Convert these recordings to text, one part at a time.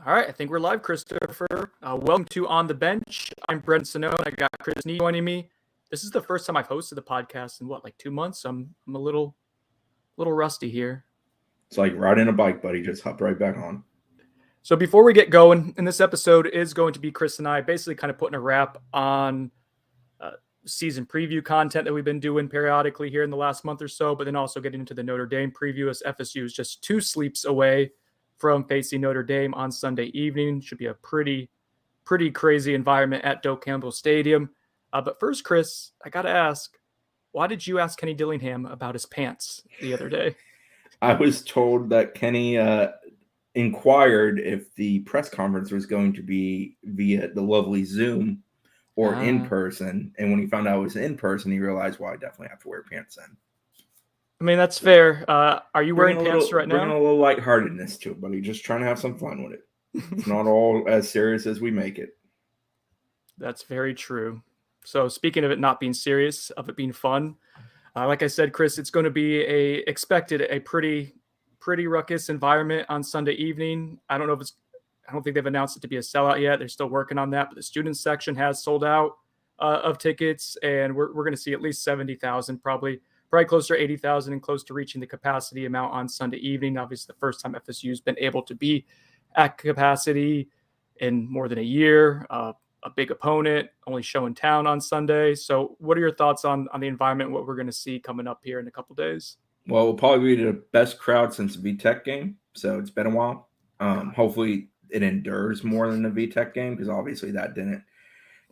All right, I think we're live, Christopher. Welcome to On the Bench. I'm Brent Sonnone. I got Chris Nee joining me. This is the first time I've hosted the podcast in like 2 months. I'm a little rusty here. It's like riding a bike, buddy. Just hop right back on. So before we get going, and this episode is going to be Chris and I basically kind of putting a wrap on season preview content that we've been doing periodically here in the last month or so, but then also getting into the Notre Dame preview as FSU is just 2 sleeps away from facing Notre Dame on Sunday evening. Should be a pretty crazy environment at Doak Campbell Stadium. But first, Chris, I got to ask, why did you ask Kenny Dillingham about his pants the other day? I was told that Kenny inquired if the press conference was going to be via the lovely Zoom or in person. And when he found out it was in person, he realized, well, I definitely have to wear pants then. I mean, that's fair. Are you wearing pants right now? Bringing a little lightheartedness to it, buddy. Just trying to have some fun with it. It's not all as serious as we make it. That's very true. So speaking of it not being serious, of it being fun, like I said, Chris, it's going to be a pretty ruckus environment on Sunday evening. I don't think they've announced it to be a sellout yet. They're still working on that, but the student section has sold out of tickets, and we're going to see at least 70,000, probably closer to 80,000 and close to reaching the capacity amount on Sunday evening. Obviously, the first time FSU has been able to be at capacity in more than a year. A big opponent, only show in town on Sunday. So what are your thoughts on the environment, what we're going to see coming up here in a couple days? Well, we'll probably be the best crowd since the VTech game, so it's been a while. Hopefully it endures more than the VTech game, because obviously that didn't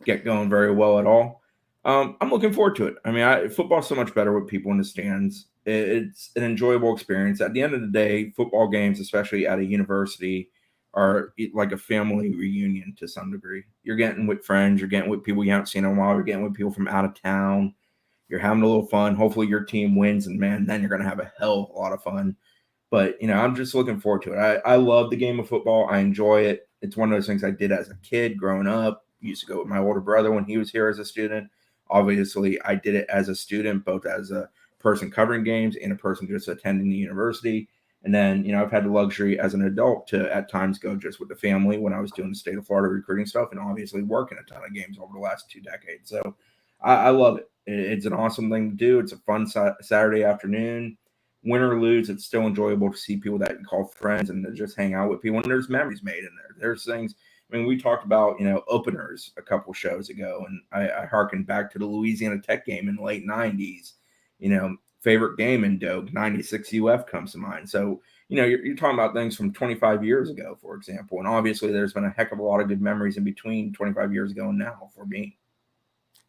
get going very well at all. I'm looking forward to it. I mean, football's so much better with people in the stands. It's an enjoyable experience. At the end of the day, football games, especially at a university, are like a family reunion to some degree. You're getting with friends, you're getting with people you haven't seen in a while, you're getting with people from out of town, you're having a little fun. Hopefully your team wins, and man, then you're going to have a hell of a lot of fun. But, I'm just looking forward to it. I love the game of football. I enjoy it. It's one of those things I did as a kid growing up. I used to go with my older brother when he was here as a student. Obviously, I did it as a student, both as a person covering games and a person just attending the university. And then, I've had the luxury as an adult to at times go just with the family when I was doing the state of Florida recruiting stuff, and obviously working a ton of games over the last 2 decades. So I love it. It's an awesome thing to do. It's a fun Saturday afternoon. Win or lose, it's still enjoyable to see people that you call friends and to just hang out with people. And there's memories made in there. There's things. I mean, we talked about, openers a couple shows ago, and I harkened back to the Louisiana Tech game in the late 90s. Favorite game in Doak, 96 UF comes to mind. So, you're talking about things from 25 years ago, for example. And obviously there's been a heck of a lot of good memories in between 25 years ago and now for me.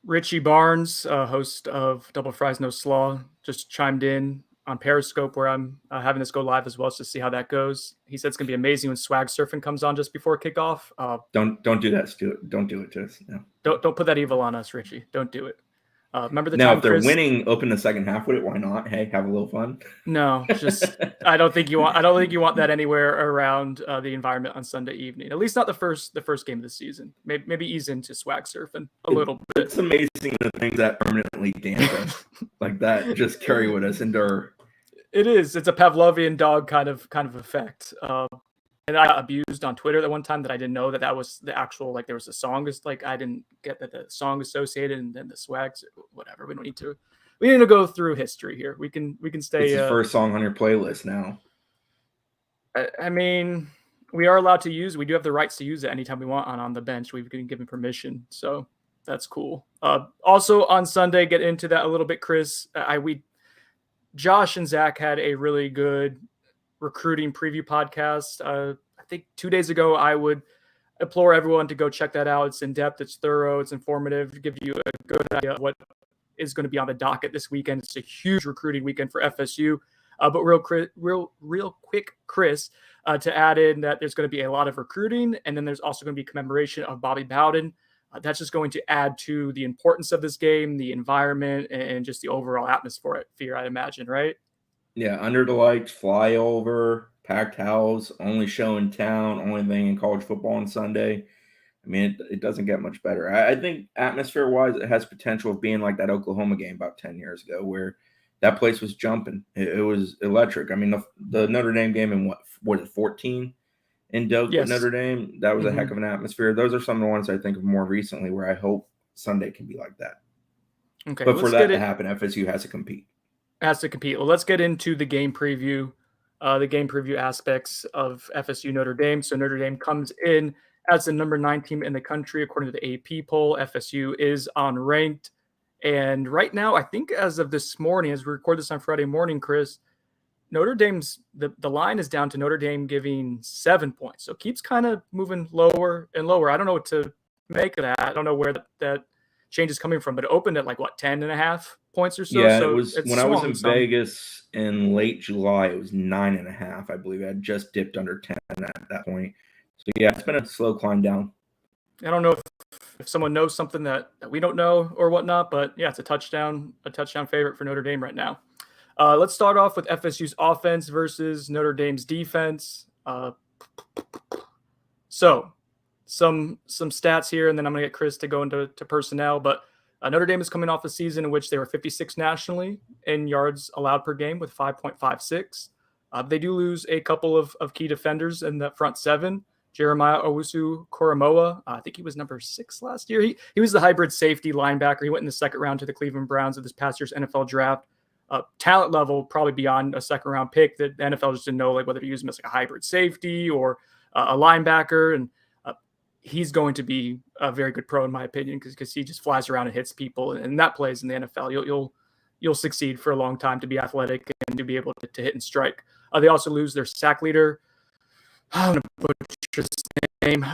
Richie Barnes, host of Double Fries No Slaw, just chimed in on Periscope, where I'm having this go live as well, just to see how that goes. He said it's going to be amazing when Swag Surfing comes on just before kickoff. Don't do that, Stuart. Don't do it to us. No. Don't put that evil on us, Richie. Don't do it. Remember the now, time if they're Chris... winning, open the second half with it. Why not? Hey, have a little fun. No, just I don't think you want that anywhere around the environment on Sunday evening. At least not the first game of the season. Maybe ease into Swag Surfing a little bit. It's amazing the things that permanently dampen like that just carry with us, endure. It is. It's a Pavlovian dog kind of effect. And I got abused on Twitter that one time that I didn't know that was the actual, there was a song, I didn't get that the song associated and then the swags, whatever. We need to go through history here. We can stay. It's the first song on your playlist now. I mean, we are allowed to use, we do have the rights to use it anytime we want on the bench. We've been given permission. So that's cool. Also on Sunday, get into that a little bit, Chris. Josh and Zach had a really good recruiting preview podcast. I think 2 days ago. I would implore everyone to go check that out. It's in depth, it's thorough, it's informative, give you a good idea of what is going to be on the docket this weekend. It's a huge recruiting weekend for FSU. But real quick, Chris, to add in that there's going to be a lot of recruiting, and then there's also going to be commemoration of Bobby Bowden. That's just going to add to the importance of this game, the environment, and just the overall atmosphere, I'd imagine, right? Yeah, under the lights, flyover, packed house, only show in town, only thing in college football on Sunday. I mean, it doesn't get much better. I think atmosphere-wise, it has potential of being like that Oklahoma game about 10 years ago, where that place was jumping. It was electric. I mean, the Notre Dame game in what was it, 14? in Doak with Yes. Notre Dame. That was a heck of an atmosphere. Those are some of the ones I think of more recently where I hope Sunday can be like that. Okay, But for that to happen, FSU has to compete. Well, let's get into the game preview aspects of FSU Notre Dame. So Notre Dame comes in as the number 9 team in the country according to the AP poll. FSU is unranked, and right now, I think as of this morning, as we record this on Friday morning, Chris, Notre Dame's the line is down to Notre Dame giving 7 points. So it keeps kind of moving lower and lower. I don't know what to make of that. I don't know where that change is coming from, but it opened at 10.5 points or so. Yeah, so it was when I was in Vegas in late July, it was 9.5, I believe. I had just dipped under 10 at that point. So yeah, it's been a slow climb down. I don't know if someone knows something that we don't know or whatnot, but yeah, it's a touchdown favorite for Notre Dame right now. Let's start off with FSU's offense versus Notre Dame's defense. So some stats here, and then I'm going to get Chris to go into personnel. But Notre Dame is coming off a season in which they were 56 nationally in yards allowed per game with 5.56. They do lose a couple of key defenders in the front seven. Jeremiah Owusu-Koramoah, I think he was number 6 last year. He was the hybrid safety linebacker. He went in the second round to the Cleveland Browns of this past year's NFL draft. Talent level probably beyond a second round pick that the NFL just didn't know whether to use him as a hybrid safety or a linebacker. And he's going to be a very good pro in my opinion because he just flies around and hits people, and that plays in the NFL. You'll succeed for a long time to be athletic and to be able to hit and strike. They also lose their sack leader. I'm going to butcher his name.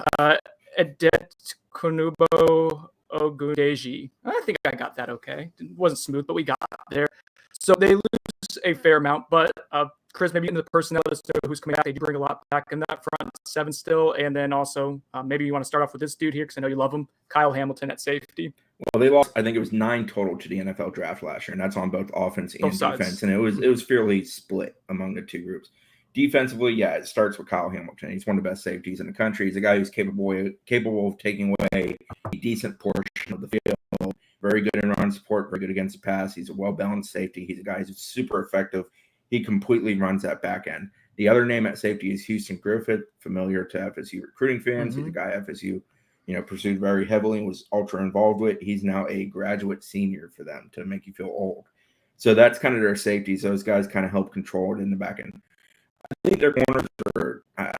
Edet Konubo Ogundeji. I think I got that okay. It wasn't smooth, but we got there. So they lose a fair amount, but Chris, maybe in the personnel who's coming back, they do bring a lot back in that front seven still. And then also maybe you want to start off with this dude here because I know you love him, Kyle Hamilton at safety. Well, they lost, I think it was 9 total to the NFL draft last year, and that's on both offense and defense. And it was fairly split among the two groups. Defensively, yeah, it starts with Kyle Hamilton. He's one of the best safeties in the country. He's a guy who's capable of taking away a decent portion of the field. Very good in run support, very good against the pass. He's a well-balanced safety. He's a guy who's super effective. He completely runs that back end. The other name at safety is Houston Griffith, familiar to FSU recruiting fans. He's a guy FSU, pursued very heavily and was ultra involved with. He's now a graduate senior for them to make you feel old. So that's kind of their safeties. Those guys kind of help control it in the back end. I think their corners are, I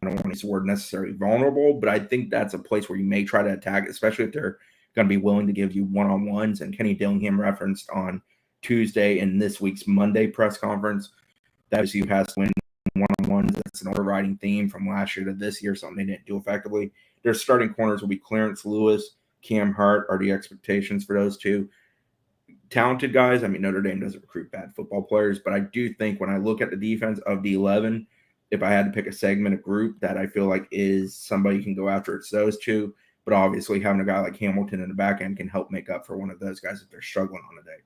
don't want to use the word necessarily vulnerable, but I think that's a place where you may try to attack, especially if they're going to be willing to give you one-on-ones. And Kenny Dillingham referenced on Tuesday in this week's Monday press conference that FSU has to win one-on-ones. That's an overriding theme from last year to this year, something they didn't do effectively. Their starting corners will be Clarence Lewis, Cam Hart are the expectations for those two. Talented guys. I mean, Notre Dame doesn't recruit bad football players, but I do think when I look at the defense of the 11, if I had to pick a segment, a group that I feel like is somebody you can go after, it's those two. But obviously having a guy like Hamilton in the back end can help make up for one of those guys if they're struggling on a day.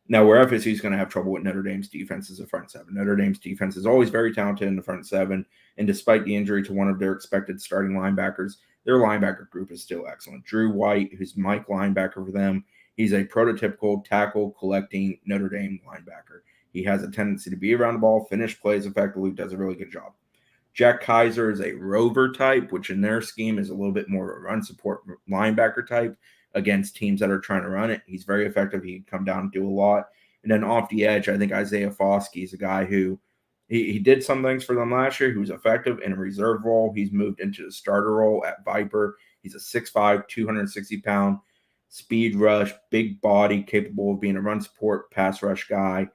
Now, where FSU is going to have trouble with Notre Dame's defense is the front seven. Notre Dame's defense is always very talented in the front seven, and despite the injury to one of their expected starting linebackers, their linebacker group is still excellent. Drew White, who's Mike linebacker for them, he's a prototypical tackle-collecting Notre Dame linebacker. He has a tendency to be around the ball, finish plays effectively, does a really good job. Jack Kaiser is a rover type, which in their scheme is a little bit more of a run support linebacker type against teams that are trying to run it. He's very effective. He can come down and do a lot. And then off the edge, I think Isaiah Foskey is a guy who he did some things for them last year. He was effective in a reserve role. He's moved into the starter role at Viper. He's a 6'5", 260-pound speed rush, big body, capable of being a run support, pass rush guy.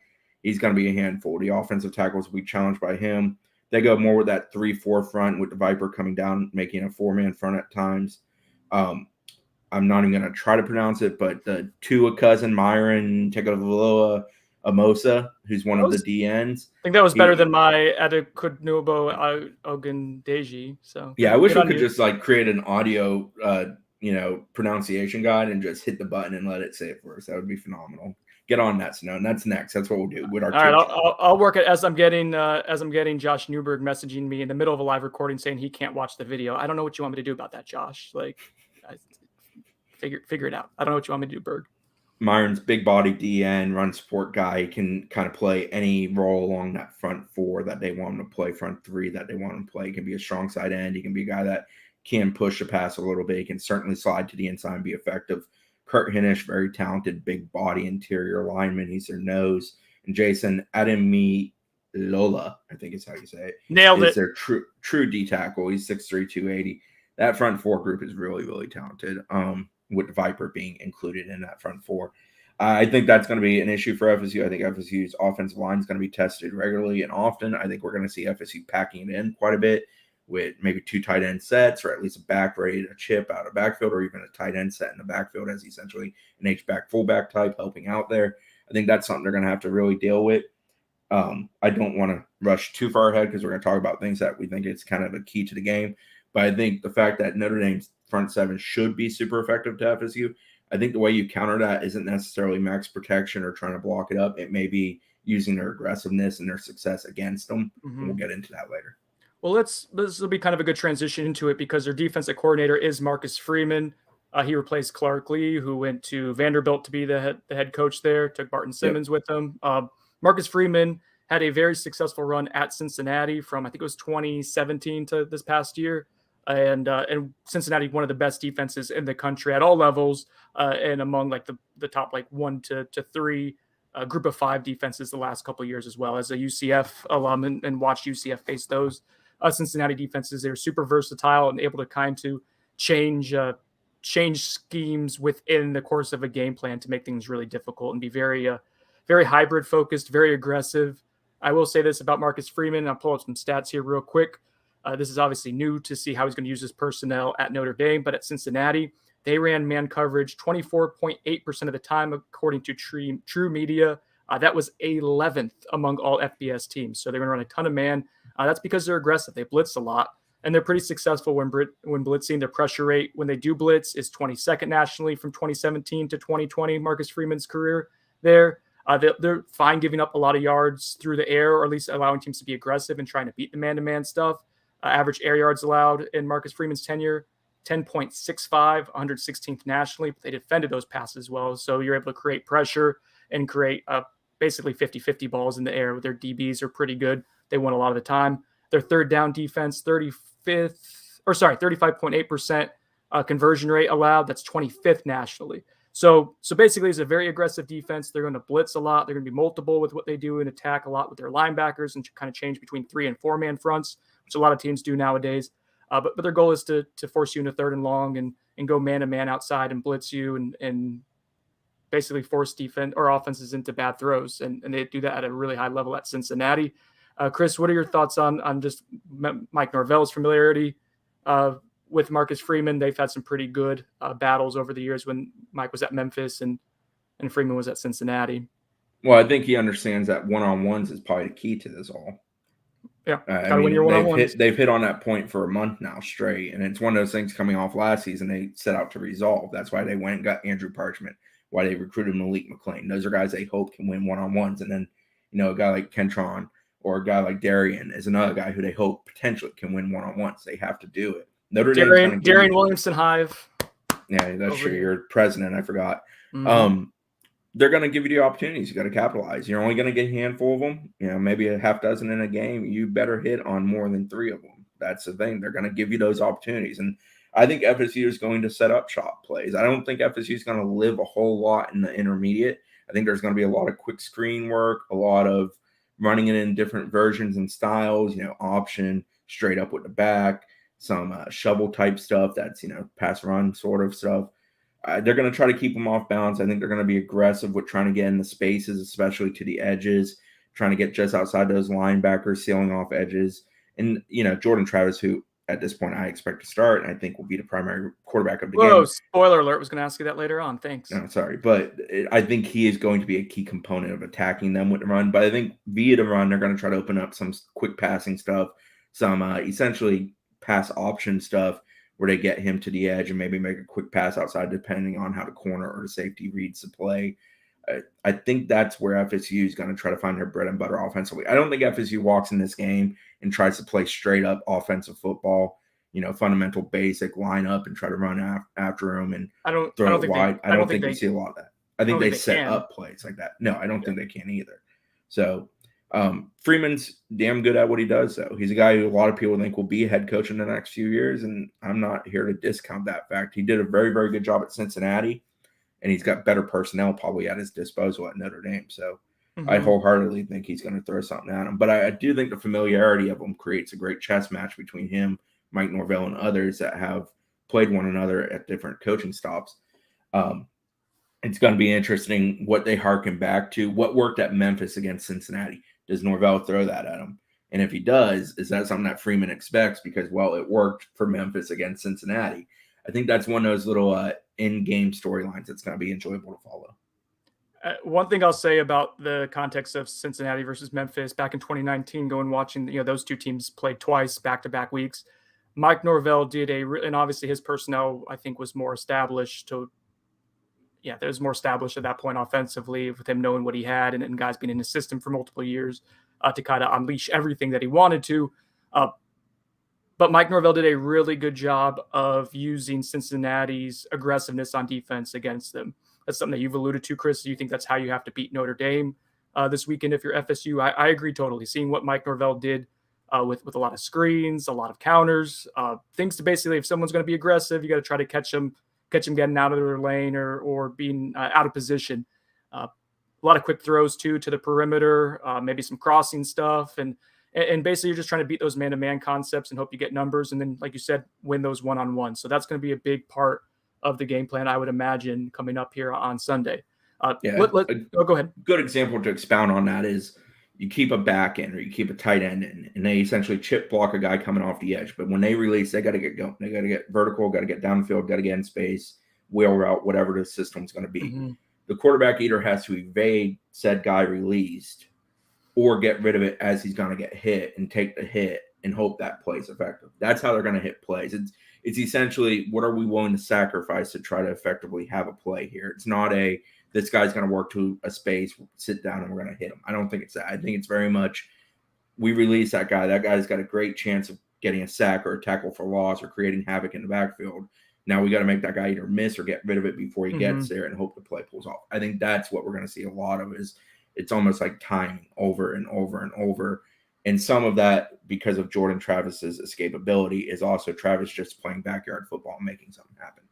He's going to be a handful. The offensive tackles will be challenged by him. They go more with that 3-4 front with the Viper coming down, making a 4-man front at times. I'm not even going to try to pronounce it, but the Tua cousin, Myron Tekovaloa Amosa, who's one of the DNs. I think that was better than my Adekunnubo Ogundeji. So yeah, I wish we could just create an audio pronunciation guide and just hit the button and let it say it for us. That would be phenomenal. Get on that, Snow. And that's next. That's what we'll do with our. All right, I'll work it as I'm getting Josh Newberg messaging me in the middle of a live recording saying he can't watch the video. I don't know what you want me to do about that, Josh. Figure it out. I don't know what you want me to do, Berg. Myron's big body DN, run support guy. He can kind of play any role along that front four that they want him to play, front three that they want him to play. He can be a strong side end. He can be a guy that can push the pass a little bit. He can certainly slide to the inside and be effective. Kurt Hinish, very talented, big body interior lineman. He's their nose. And Jason Ademi Lola, I think is how you say it. Nailed is it. their true D tackle. He's 6'3", 280. That front four group is really, really talented. With Viper being included in that front four. I think that's going to be an issue for FSU. I think FSU's offensive line is going to be tested regularly and often. I think we're going to see FSU packing it in quite a bit with maybe 2 tight end sets or at least a back ready to chip out of backfield or even a tight end set in the backfield as essentially an H-back fullback type helping out there. I think that's something they're going to have to really deal with. I don't want to rush too far ahead because we're going to talk about things that we think it's kind of a key to the game. But I think the fact that Notre Dame's front seven should be super effective to FSU. I think the way you counter that isn't necessarily max protection or trying to block it up. It may be using their aggressiveness and their success against them. Mm-hmm. And we'll get into that later. Well, this will be kind of a good transition into it because their defensive coordinator is Marcus Freeman. He replaced Clark Lee, who went to Vanderbilt to be the head coach there, took Barton Simmons with him. Marcus Freeman had a very successful run at Cincinnati from, I think it was 2017 to this past year. And Cincinnati, one of the best defenses in the country at all levels, and among like the top like 1 to 3 group of 5 defenses the last couple of years as well. As a UCF alum and watched UCF face those Cincinnati defenses, they're super versatile and able to kind of change schemes within the course of a game plan to make things really difficult and be very hybrid focused, very aggressive. I will say this about Marcus Freeman. I'll pull up some stats here real quick. This is obviously new to see how he's going to use his personnel at Notre Dame, but at Cincinnati, they ran man coverage 24.8% of the time, according to True Media. That was 11th among all FBS teams. So they're going to run a ton of man. That's because they're aggressive. They blitz a lot, and they're pretty successful when blitzing. Their pressure rate when they do blitz is 22nd nationally from 2017 to 2020, Marcus Freeman's career there. They're fine giving up a lot of yards through the air, or at least allowing teams to be aggressive and trying to beat the man-to-man stuff. Average air yards allowed in Marcus Freeman's tenure, 10.65, 116th nationally, but they defended those passes well. So you're able to create pressure and create basically 50-50 balls in the air. Their DBs are pretty good. They won a lot of the time. Their third down defense, 35.8% conversion rate allowed. That's 25th nationally. So basically, it's a very aggressive defense. They're going to blitz a lot. They're going to be multiple with what they do and attack a lot with their linebackers and kind of change between 3 and 4 man fronts, which a lot of teams do nowadays. But their goal is to force you into 3rd and long and go man to man outside and blitz you and basically force defense or offenses into bad throws. And they do that at a really high level at Cincinnati. Chris, what are your thoughts on just Mike Norvell's familiarity with Marcus Freeman? They've had some pretty good battles over the years when Mike was at Memphis and Freeman was at Cincinnati. Well, I think he understands that one-on-ones is probably the key to this all. Yeah, win your one-on-ones. They've hit on that point for a month now straight, and it's one of those things coming off last season they set out to resolve. That's why they went and got Andrew Parchment, why they recruited Malik McLean. Those are guys they hope can win one-on-ones, and then a guy like Kentron or a guy like Darian is another guy who they hope potentially can win one-on-ones. They have to do it. Notre Dame. Darian Williamson Hive. Yeah, that's true. You're president. I forgot. Mm-hmm. They're going to give you the opportunities. You got to capitalize. You're only going to get a handful of them. Maybe a half dozen in a game. You better hit on more than 3 of them. That's the thing. They're going to give you those opportunities. And I think FSU is going to set up shot plays. I don't think FSU is going to live a whole lot in the intermediate. I think there's going to be a lot of quick screen work, a lot of running it in different versions and styles, option, straight up with the back, some shovel type stuff that's, pass run sort of stuff. They're going to try to keep them off balance. I think they're going to be aggressive with trying to get in the spaces, especially to the edges, trying to get just outside those linebackers, sealing off edges. And, Jordan Travis, who at this point I expect to start, and I think will be the primary quarterback of the game. Spoiler alert. I was going to ask you that later on. Thanks. No, sorry. But I think he is going to be a key component of attacking them with the run. But I think via the run, they're going to try to open up some quick passing stuff, some essentially pass option stuff, where they get him to the edge and maybe make a quick pass outside, depending on how the corner or the safety reads the play. I think that's where FSU is going to try to find their bread and butter offensively. I don't think FSU walks in this game and tries to play straight up offensive football, fundamental basic line up and try to run after him and throw it wide. I don't think you see a lot of that. I think they they set can. up plays like that. No, I don't think they can either. So Freeman's damn good at what he does, though. He's a guy who a lot of people think will be a head coach in the next few years, and I'm not here to discount that fact. He did a very, very good job at Cincinnati, and he's got better personnel probably at his disposal at Notre Dame. So I wholeheartedly think he's going to throw something at him. But I do think the familiarity of him creates a great chess match between him, Mike Norvell, and others that have played one another at different coaching stops. It's going to be interesting what they harken back to. What worked at Memphis against Cincinnati? Does Norvell throw that at him? And if he does, is that something that Freeman expects? Because, well, it worked for Memphis against Cincinnati. I think that's one of those little in-game storylines that's going to be enjoyable to follow. One thing I'll say about the context of Cincinnati versus Memphis back in 2019, going watching, those two teams played twice back-to-back weeks. Mike Norvell did and obviously his personnel, I think, was more established that was more established at that point offensively with him knowing what he had and guys being in his system for multiple years to kind of unleash everything that he wanted to. But Mike Norvell did a really good job of using Cincinnati's aggressiveness on defense against them. That's something that you've alluded to, Chris. You think that's how you have to beat Notre Dame this weekend if you're FSU? I agree totally. Seeing what Mike Norvell did with a lot of screens, a lot of counters, things to basically, if someone's going to be aggressive, you got to try to catch them getting out of their lane or being out of position. A lot of quick throws too to the perimeter, maybe some crossing stuff, and basically you're just trying to beat those man-to-man concepts and hope you get numbers, and then, like you said, win those one-on-one. So that's going to be a big part of the game plan, I would imagine, coming up here on Sunday. Go ahead. Good example to expound on that is you keep a back end or you keep a tight end in, and they essentially chip block a guy coming off the edge. But when they release, they got to get going. They got to get vertical, got to get downfield, got to get in space, wheel route, whatever the system's going to be. The quarterback either has to evade said guy released or get rid of it as he's going to get hit and take the hit and hope that play's effective. That's how they're going to hit plays. It's essentially, what are we willing to sacrifice to try to effectively have a play here? It's not this guy's going to work to a space, sit down, and we're going to hit him. I don't think it's that. I think it's very much we release that guy. That guy's got a great chance of getting a sack or a tackle for loss or creating havoc in the backfield. Now we got to make that guy either miss or get rid of it before he gets there and hope the play pulls off. I think that's what we're going to see a lot of is it's almost like timing over and over and over. And some of that, because of Jordan Travis's escapability, is also Travis just playing backyard football and making something happen.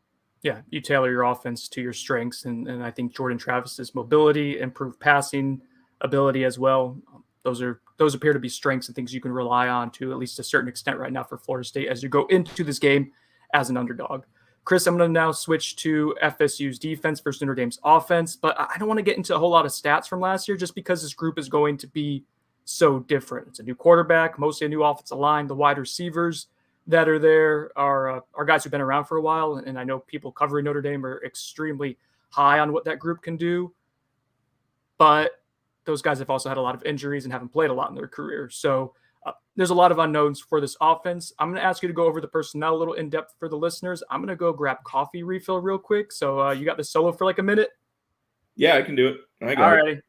Yeah, you tailor your offense to your strengths, and I think Jordan Travis's mobility, improved passing ability as well. Those appear to be strengths and things you can rely on to at least a certain extent right now for Florida State as you go into this game as an underdog. Chris, I'm going to now switch to FSU's defense versus Notre Dame's offense, but I don't want to get into a whole lot of stats from last year just because this group is going to be so different. It's a new quarterback, mostly a new offensive line. The wide receivers that are there are guys who've been around for a while, and I know people covering Notre Dame are extremely high on what that group can do, but those guys have also had a lot of injuries and haven't played a lot in their career. So there's a lot of unknowns for this offense. I'm going to ask you to go over the personnel a little in depth for the listeners. I'm going to go grab coffee refill real quick. So you got the solo for like a minute? Yeah, I can do it. I got it.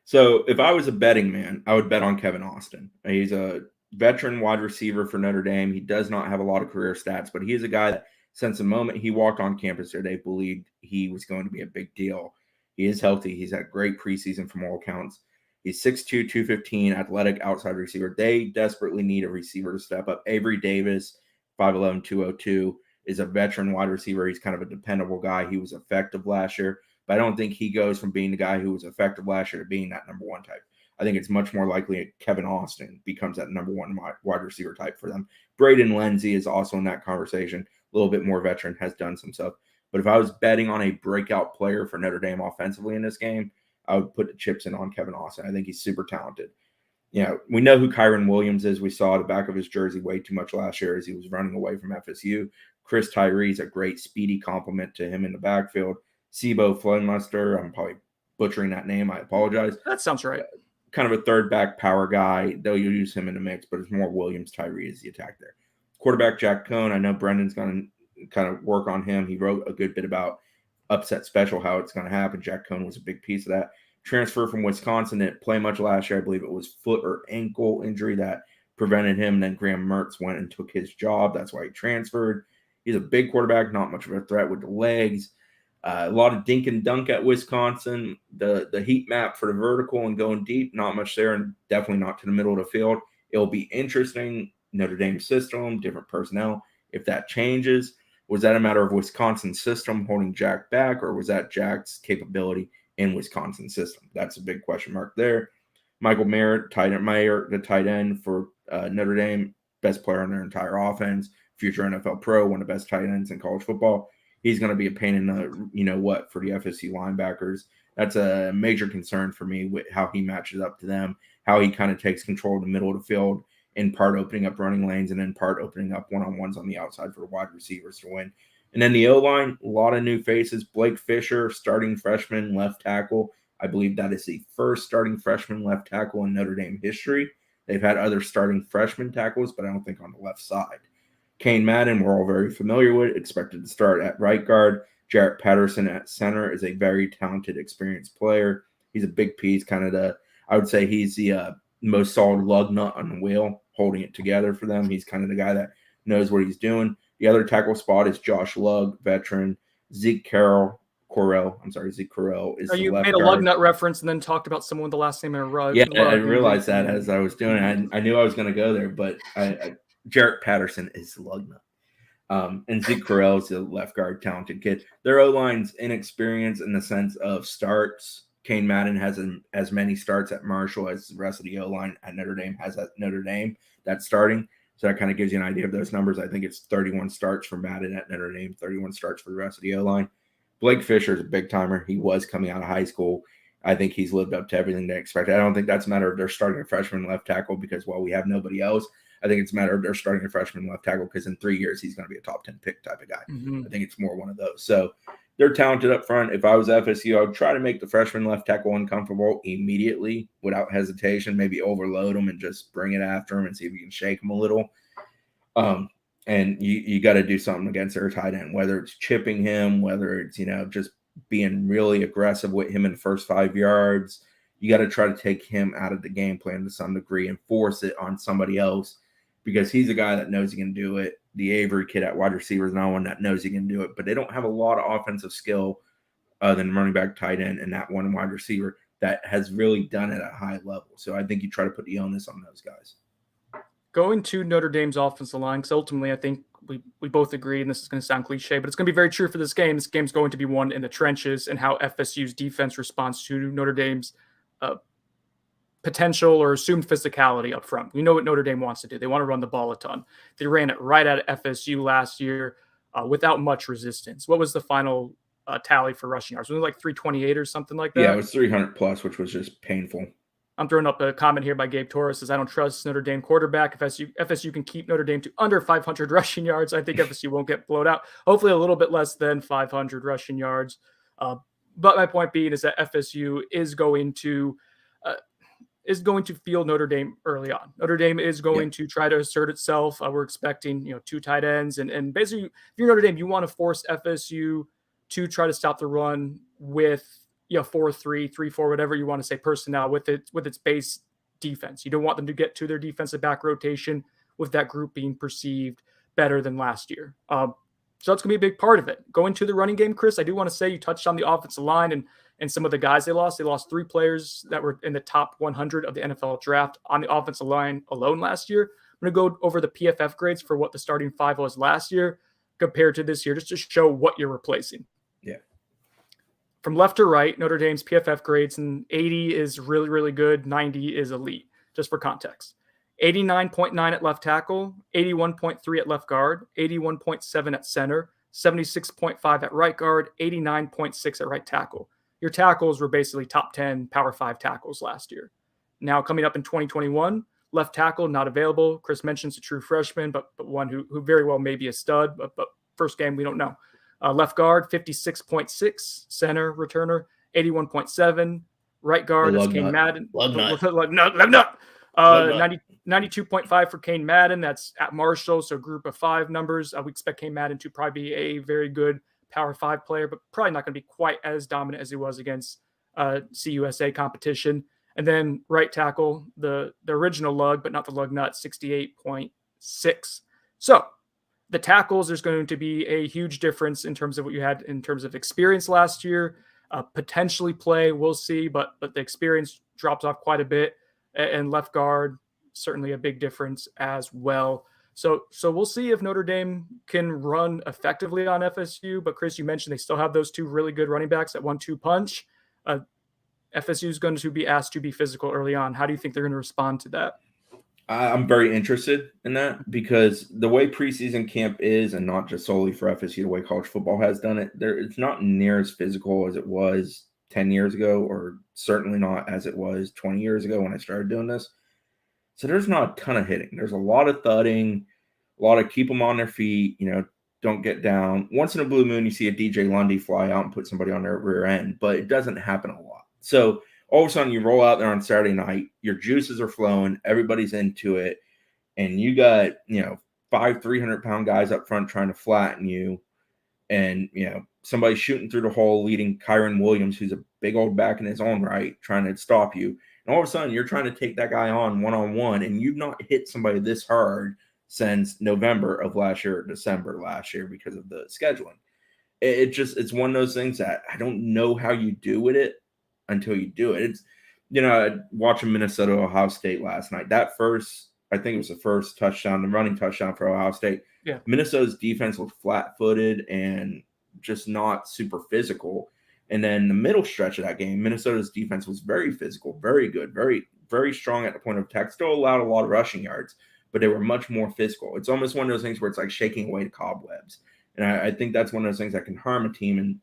So if I was a betting man, I would bet on Kevin Austin. He's a veteran wide receiver for Notre Dame. He does not have a lot of career stats, but he is a guy that since the moment he walked on campus there, they believed he was going to be a big deal. He is healthy. He's had great preseason from all accounts. He's 6'2", 215, athletic outside receiver. They desperately need a receiver to step up. Avery Davis, 5'11", 202, is a veteran wide receiver. He's kind of a dependable guy. He was effective last year, but I don't think he goes from being the guy who was effective last year to being that number one type. I think it's much more likely Kevin Austin becomes that number one wide receiver type for them. Braden Lindsey is also in that conversation. A little bit more veteran, has done some stuff. But if I was betting on a breakout player for Notre Dame offensively in this game, I would put the chips in on Kevin Austin. I think he's super talented. We know who Kyron Williams is. We saw the back of his jersey way too much last year as he was running away from FSU. Chris Tyree is a great speedy complement to him in the backfield. Sibo Floodmuster, I'm probably butchering that name. I apologize. That sounds right. Kind of a third back power guy. They'll use him in the mix, but it's more Williams Tyree as the attack there. Quarterback Jack Cohen. I know Brendan's going to kind of work on him. He wrote a good bit about upset special, how it's going to happen. Jack Cohen was a big piece of that. Transfer from Wisconsin, didn't play much last year. I believe it was foot or ankle injury that prevented him. Then Graham Mertz went and took his job. That's why he transferred. He's a big quarterback, not much of a threat with the legs. A lot of dink and dunk at Wisconsin. The heat map for the vertical and going deep, not much there, and definitely not to the middle of the field. It'll be interesting. Notre Dame system, different personnel. If that changes, was that a matter of Wisconsin's system holding Jack back, or was that Jack's capability in Wisconsin system? That's a big question mark there. Michael Mayer, the tight end for Notre Dame, best player on their entire offense, future NFL pro, one of the best tight ends in college football. He's going to be a pain in the, for the FSU linebackers. That's a major concern for me with how he matches up to them, how he kind of takes control of the middle of the field, in part opening up running lanes and in part opening up one-on-ones on the outside for wide receivers to win. And then the O-line, a lot of new faces. Blake Fisher, starting freshman left tackle. I believe that is the first starting freshman left tackle in Notre Dame history. They've had other starting freshman tackles, but I don't think on the left side. Kane Madden, we're all very familiar with, expected to start at right guard. Jarrett Patterson at center is a very talented, experienced player. He's a big piece, I would say he's the most solid lug nut on the wheel, holding it together for them. He's kind of the guy that knows what he's doing. The other tackle spot is Josh Lugg, veteran. Zeke Correll is the you left made a guard. lug nut reference and then talked about someone with the last name in a rug. Yeah, I realized that as I was doing it. I knew I was going to go there, but Jarrett Patterson is the lug nut. And Zeke Correll is the left guard, talented kid. Their O-line's inexperienced in the sense of starts. Kane Madden has as many starts at Marshall as the rest of the O-line at Notre Dame has at Notre Dame that's starting. So that kind of gives you an idea of those numbers. I think it's 31 starts for Madden at Notre Dame, 31 starts for the rest of the O-line. Blake Fisher is a big timer. He was coming out of high school. I think he's lived up to everything they expected. I don't think that's a matter of they're starting a freshman left tackle because, we have nobody else. I think it's a matter of they're starting a freshman left tackle because in 3 years he's going to be a top 10 pick type of guy. Mm-hmm. I think it's more one of those. So they're talented up front. If I was FSU, I would try to make the freshman left tackle uncomfortable immediately without hesitation, maybe overload him and just bring it after him and see if you can shake him a little. And you got to do something against their tight end, whether it's chipping him, whether it's, just being really aggressive with him in the first 5 yards. You got to try to take him out of the game plan to some degree and force it on somebody else because he's a guy that knows he can do it. The Avery kid at wide receiver is not one that knows he can do it, but they don't have a lot of offensive skill other than running back, tight end, and that one wide receiver that has really done it at a high level. So I think you try to put the onus on those guys. Going to Notre Dame's offensive line, because ultimately I think we both agree, and this is going to sound cliche, but it's going to be very true for this game. This game's going to be won in the trenches and how FSU's defense responds to Notre Dame's potential or assumed physicality up front. We know what Notre Dame wants to do. They want to run the ball a ton. They ran it right at FSU last year without much resistance. What was the final tally for rushing yards? Was it like 328 or something like that? Yeah, it was 300 plus, which was just painful. I'm throwing up a comment here by Gabe Torres. Says, I don't trust Notre Dame quarterback. If FSU can keep Notre Dame to under 500 rushing yards, I think FSU won't get blown out. Hopefully a little bit less than 500 rushing yards. But my point being is that FSU is going to field Notre Dame early on. Notre Dame is going to try to assert itself. We're expecting, two tight ends. And basically, if you're Notre Dame, you want to force FSU to try to stop the run with 4-3, 3-4, whatever you want to say, personnel with its base defense. You don't want them to get to their defensive back rotation with that group being perceived better than last year. So that's going to be a big part of it. Going to the running game, Chris, I do want to say you touched on the offensive line and some of the guys they lost. They lost 3 players that were in the top 100 of the NFL draft on the offensive line alone last year. I'm going to go over the PFF grades for what the starting 5 was last year compared to this year, just to show what you're replacing. Yeah. From left to right, Notre Dame's PFF grades, and 80 is really, really good. 90 is elite, just for context. 89.9 at left tackle, 81.3 at left guard, 81.7 at center, 76.5 at right guard, 89.6 at right tackle. Your tackles were basically top 10 Power 5 tackles last year. Now coming up in 2021, left tackle not available. Chris mentions a true freshman, but one who very well may be a stud, but first game we don't know. Left guard, 56.6. Center returner, 81.7. Right guard is Kane Madden. Lug nut. 92.5 for Kane Madden. That's at Marshall, so group of 5 numbers. We expect Kane Madden to probably be a very good Power 5 player, but probably not going to be quite as dominant as he was against CUSA competition. And then right tackle, the original lug, but not the lug nut, 68.6. So The tackles, there's going to be a huge difference in terms of what you had in terms of experience last year. Potentially play, we'll see, but the experience drops off quite a bit. And left guard, certainly a big difference as well. So we'll see if Notre Dame can run effectively on FSU. But Chris, you mentioned they still have those two really good running backs that 1-2 punch. FSU is going to be asked to be physical early on. How do you think they're going to respond to that? I'm very interested in that because the way preseason camp is, and not just solely for FSU, the way college football has done it, it's not near as physical as it was 10 years ago, or certainly not as it was 20 years ago when I started doing this. So there's not a ton of hitting. There's a lot of thudding, a lot of keep them on their feet, don't get down. Once in a blue moon, you see a DJ Lundy fly out and put somebody on their rear end, but it doesn't happen a lot. So all of a sudden you roll out there on Saturday night, your juices are flowing, everybody's into it, and you got, 5 300-pound guys up front trying to flatten you, and, somebody shooting through the hole leading Kyron Williams, who's a big old back in his own right, trying to stop you. And all of a sudden you're trying to take that guy on one-on-one, and you've not hit somebody this hard since November of last year or December last year because of the scheduling. It's one of those things that I don't know how you do with it until you do it. It's, watching Minnesota Ohio State last night, that first, I think it was the first touchdown, the running touchdown for Ohio State. Yeah. Minnesota's defense was flat-footed and just not super physical. And then the middle stretch of that game, Minnesota's defense was very physical, very good, very, very strong at the point of attack. Still allowed a lot of rushing yards, but they were much more physical. It's almost one of those things where it's like shaking away the cobwebs. And I think that's one of those things that can harm a team. And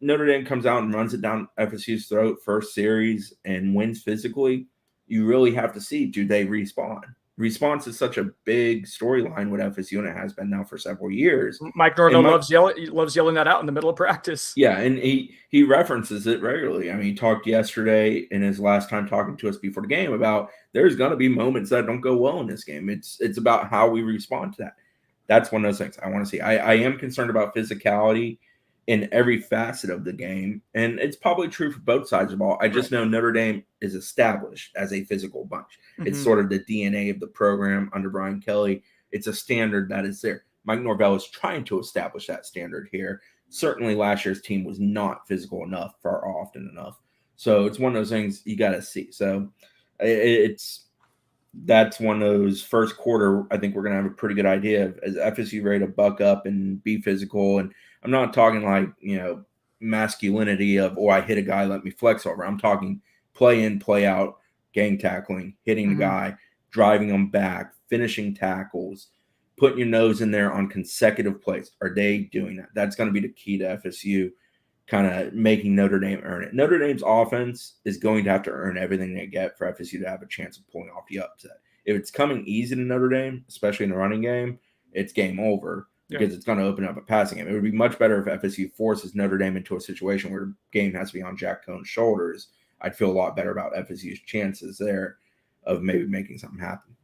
Notre Dame comes out and runs it down FSU's throat first series and wins physically. You really have to see, do they respawn? Response is such a big storyline with FSU, and it has been now for several years. Mike Norvell loves yelling that out in the middle of practice. Yeah, and he references it regularly. I mean, he talked yesterday in his last time talking to us before the game about there's going to be moments that don't go well in this game. It's about how we respond to that. That's one of those things I want to see. I am concerned about physicality in every facet of the game, and it's probably true for both sides of the ball. I just know Notre Dame is established as a physical bunch. Mm-hmm. It's sort of the DNA of the program under Brian Kelly. It's a standard that is there. Mike Norvell is trying to establish that standard here. Certainly last year's team was not physical enough far often enough. So it's one of those things you got to see. So that's one of those first quarter, I think we're going to have a pretty good idea of, is FSU ready to buck up and be physical. And I'm not talking like, masculinity of, I hit a guy, let me flex over. I'm talking play in, play out, gang tackling, hitting the guy, driving them back, finishing tackles, putting your nose in there on consecutive plays. Are they doing that? That's going to be the key to FSU kind of making Notre Dame earn it. Notre Dame's offense is going to have to earn everything they get for FSU to have a chance of pulling off the upset. If it's coming easy to Notre Dame, especially in the running game, it's game over because it's going to open up a passing game. It would be much better if FSU forces Notre Dame into a situation where the game has to be on Jack Cohen's shoulders. I'd feel a lot better about FSU's chances there of maybe making something happen.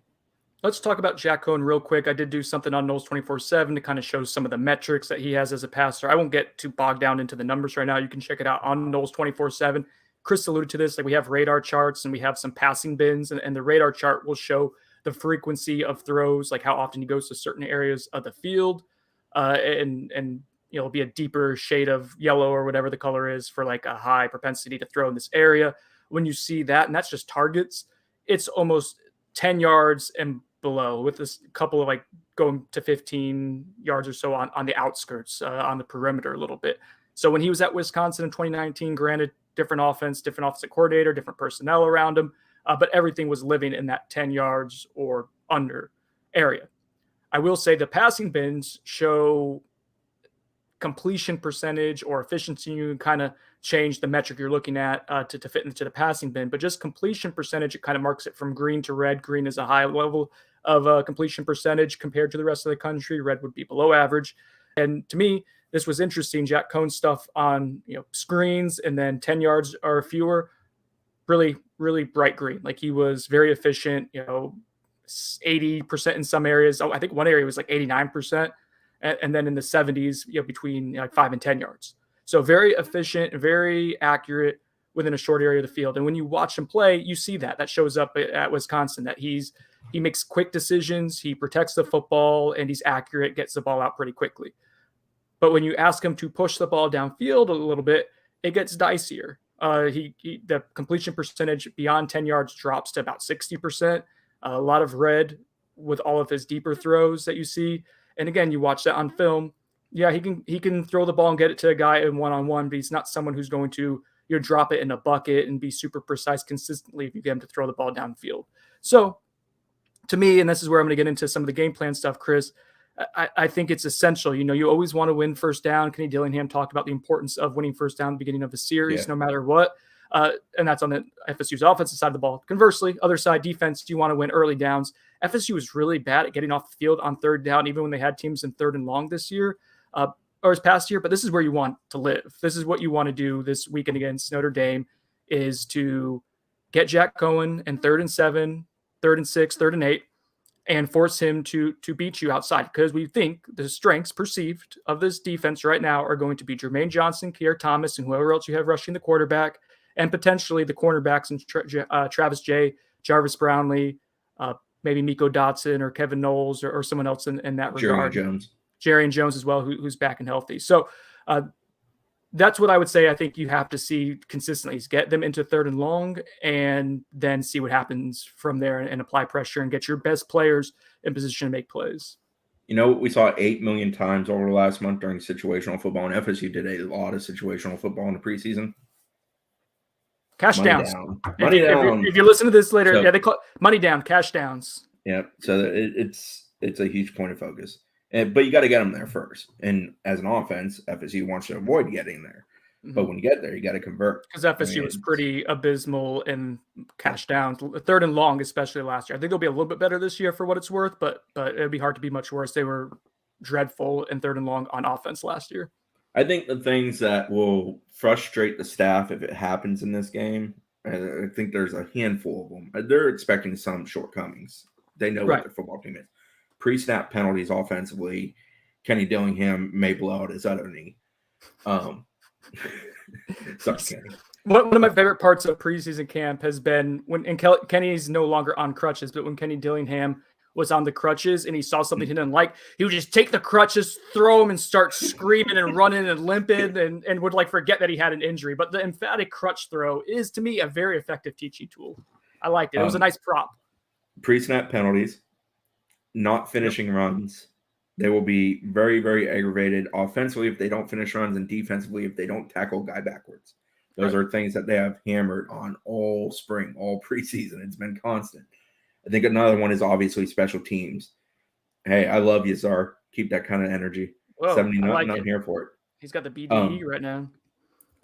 Let's talk about Jack Cohen real quick. I did do something on Knowles 24/7 to kind of show some of the metrics that he has as a passer. I won't get too bogged down into the numbers right now. You can check it out on Knowles 24/7. Chris alluded to this. Like, we have radar charts and we have some passing bins, and the radar chart will show the frequency of throws, like how often he goes to certain areas of the field, and it'll be a deeper shade of yellow or whatever the color is for like a high propensity to throw in this area. When you see that, and that's just targets, it's almost 10 yards and below, with this couple of like going to 15 yards or so on the outskirts, on the perimeter a little bit. So when he was at Wisconsin in 2019, granted, different offensive coordinator, different personnel around him, but everything was living in that 10 yards or under area. I will say the passing bins show completion percentage or efficiency. You can kind of change the metric you're looking at to fit into the passing bin, but just completion percentage, it kind of marks it from green to red. Green is a high level of completion percentage compared to the rest of the country. Red would be below average. And to me, this was interesting. Jack Cohen stuff on screens and then 10 yards or fewer, really, really bright green. Like, he was very efficient, 80% in some areas. I think one area was like 89%. And then in the 70s, between 5 and 10 yards. So very efficient, very accurate within a short area of the field. And when you watch him play, you see that shows up at Wisconsin, that he makes quick decisions, he protects the football, and he's accurate, gets the ball out pretty quickly. But when you ask him to push the ball downfield a little bit, it gets dicier. The completion percentage beyond 10 yards drops to about 60%. A lot of red with all of his deeper throws that you see. And again, you watch that on film. Yeah, he can throw the ball and get it to a guy in one-on-one, but he's not someone who's going to drop it in a bucket and be super precise consistently if you get him to throw the ball downfield. So to me, and this is where I'm going to get into some of the game plan stuff, Chris, I think it's essential. You always want to win first down. Kenny Dillingham talked about the importance of winning first down at the beginning of the series, no matter what. And that's on the FSU's offensive side of the ball. Conversely, other side defense, you want to win early downs. FSU was really bad at getting off the field on third down, even when they had teams in third and long this year, or this past year. But this is where you want to live. This is what you want to do this weekend against Notre Dame, is to get Jack Cohen in 3rd and 7, 3rd and 6, 3rd and 8, and force him to beat you outside, because we think the strengths perceived of this defense right now are going to be Jermaine Johnson, Kier Thomas, and whoever else you have rushing the quarterback, and potentially the cornerbacks and Travis Jay, Jarvis Brownlee, maybe Miko Dotson or Kevin Knowles or someone else in that regard. Jerry and Jones as well, who's back and healthy. So that's what I would say. I think you have to see consistently is get them into 3rd and long, and then see what happens from there and apply pressure and get your best players in position to make plays. We saw 8 million times over the last month during situational football, and FSU did a lot of situational football in the preseason. Cash downs. Money down. If you listen to this later, they call it money down, cash downs. Yeah, so it's a huge point of focus. But you got to get them there first. And as an offense, FSU wants to avoid getting there. Mm-hmm. But when you get there, you got to convert. Because FSU was pretty abysmal in cash downs, 3rd and long, especially last year. I think they'll be a little bit better this year for what it's worth, but it'd be hard to be much worse. They were dreadful in 3rd and long on offense last year. I think the things that will frustrate the staff if it happens in this game, I think there's a handful of them. They're expecting some shortcomings. They know what their football team is. Pre-snap penalties offensively, Kenny Dillingham may blow out his other knee. Sorry, Kenny. One of my favorite parts of preseason camp has been Kenny's no longer on crutches, but when Kenny Dillingham was on the crutches and he saw something he didn't like, he would just take the crutches, throw them, and start screaming and running and limping and would forget that he had an injury. But the emphatic crutch throw is, to me, a very effective teaching tool. I liked it. It was a nice prop. Pre-snap penalties, not finishing runs. They will be very, very aggravated offensively if they don't finish runs, and defensively if they don't tackle a guy backwards. Those are things that they have hammered on all spring, all preseason. It's been constant. I think another one is obviously special teams. Hey, I love you, Czar. Keep that kind of energy. 70-0, I'm here for it. He's got the BDE right now.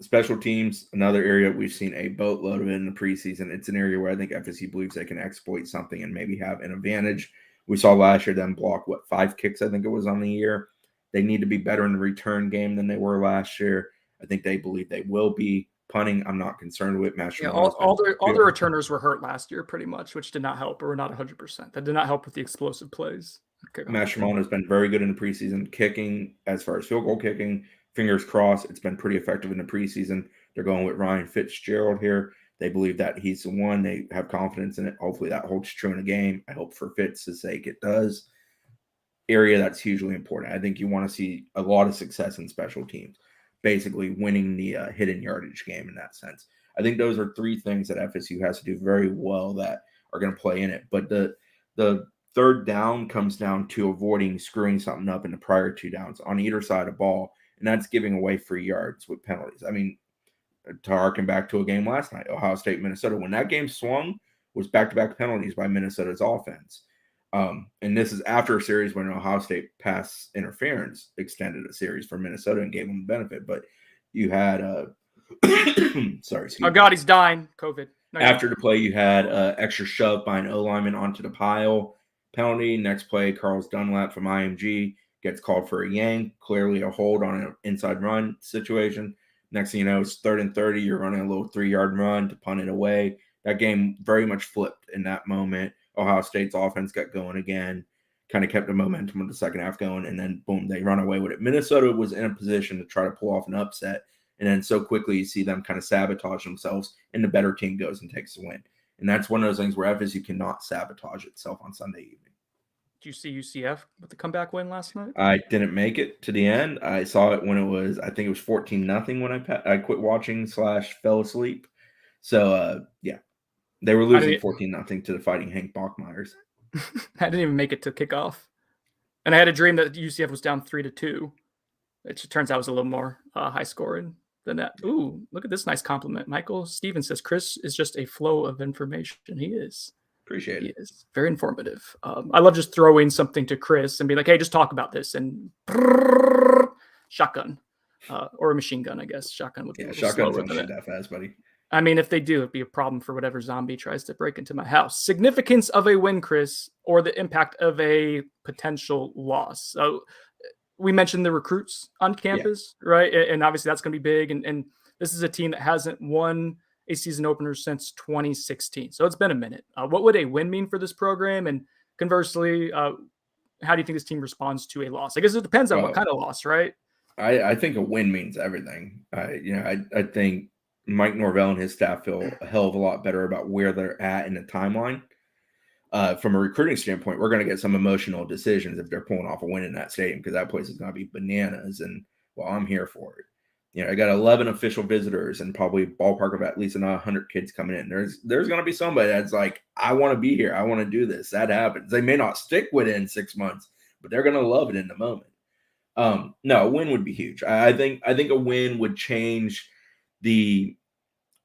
Special teams, another area we've seen a boatload of it in the preseason. It's an area where I think FSU believes they can exploit something and maybe have an advantage. We saw last year them block, 5 kicks, I think it was on the year. They need to be better in the return game than they were last year. I think they believe they will be. Punting, I'm not concerned with. All the returners were hurt last year pretty much, which did not help, or were not 100%. That did not help with the explosive plays. Mashimon has been very good in the preseason kicking, as far as field goal kicking. Fingers crossed, it's been pretty effective in the preseason. They're going with Ryan Fitzgerald here. They believe that he's the one. They have confidence in it. Hopefully that holds true in a game. I hope for Fitz's sake it does. Area that's hugely important. I think you want to see a lot of success in special teams, basically winning the hidden yardage game in that sense. I think those are 3 things that FSU has to do very well that are going to play in it. But the 3rd down comes down to avoiding screwing something up in the prior 2 downs on either side of the ball, and that's giving away free yards with penalties. I mean, to harken back to a game last night, Ohio State, Minnesota, when that game swung, was back-to-back penalties by Minnesota's offense. And this is after a series when Ohio State pass interference extended a series for Minnesota and gave them the benefit. But you had oh God, he's dying. COVID. After the play, you had extra shove by an O lineman onto the pile penalty. Next play, Carlos Dunlap from IMG gets called for a yank, clearly a hold on an inside run situation. Next thing you know, it's 3rd and 30. You're running a little 3-yard run to punt it away. That game very much flipped in that moment. Ohio State's offense got going again, kind of kept the momentum of the second half going, and then boom, they run away with it. Minnesota was in a position to try to pull off an upset And then so quickly you see them kind of sabotage themselves, and the better team goes and takes the win. And that's one of those things where FSU cannot sabotage itself on Sunday evening. Did you see UCF with the comeback win last night? I didn't make it to the end. I saw it when it was, I think it was 14-0 when I quit watching / fell asleep. So, yeah, they were losing 14-0 to the Fighting Hank Bachmeyers. I didn't even make it to kickoff. And I had a dream that UCF was down 3-2. It turns out it was a little more high scoring than that. Ooh, look at this nice compliment. Michael Stevens says, Chris is just a flow of information. He is. Appreciate it. He is very informative. I love just throwing something to Chris and be like, hey, just talk about this. And shotgun or a machine gun, I guess. Shotgun would be shotguns don't shoot that fast, buddy. I mean, if they do, it'd be a problem for whatever zombie tries to break into my house. Significance of a win, Chris, or the impact of a potential loss. So we mentioned the recruits on campus, right? And obviously that's going to be big. And this is a team that hasn't won a season opener since 2016. So it's been a minute. What would a win mean for this program? And conversely, how do you think this team responds to a loss? I guess it depends on what kind of loss, right? I think a win means everything. I think Mike Norvell and his staff feel a hell of a lot better about where they're at in the timeline. From a recruiting standpoint, we're going to get some emotional decisions if they're pulling off a win in that stadium, because that place is going to be bananas. And well, I'm here for it. I got 11 official visitors and probably ballpark of at least 100 kids coming in. There's going to be somebody that's like, I want to be here. I want to do this. That happens. They may not stick with it in 6 months, but they're going to love it in the moment. No, a win would be huge. I think a win would change the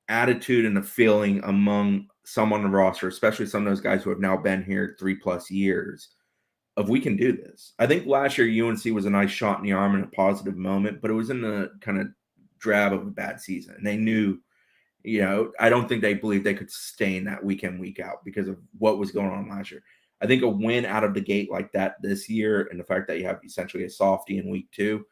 attitude and the feeling among some on the roster, especially some of those guys who have now been here 3+ years, of we can do this. I think last year UNC was a nice shot in the arm in a positive moment, but it was in the kind of drab of a bad season. And they knew, I don't think they believed they could sustain that week in, week out because of what was going on last year. I think a win out of the gate like that this year, and the fact that you have essentially a softie in week 2,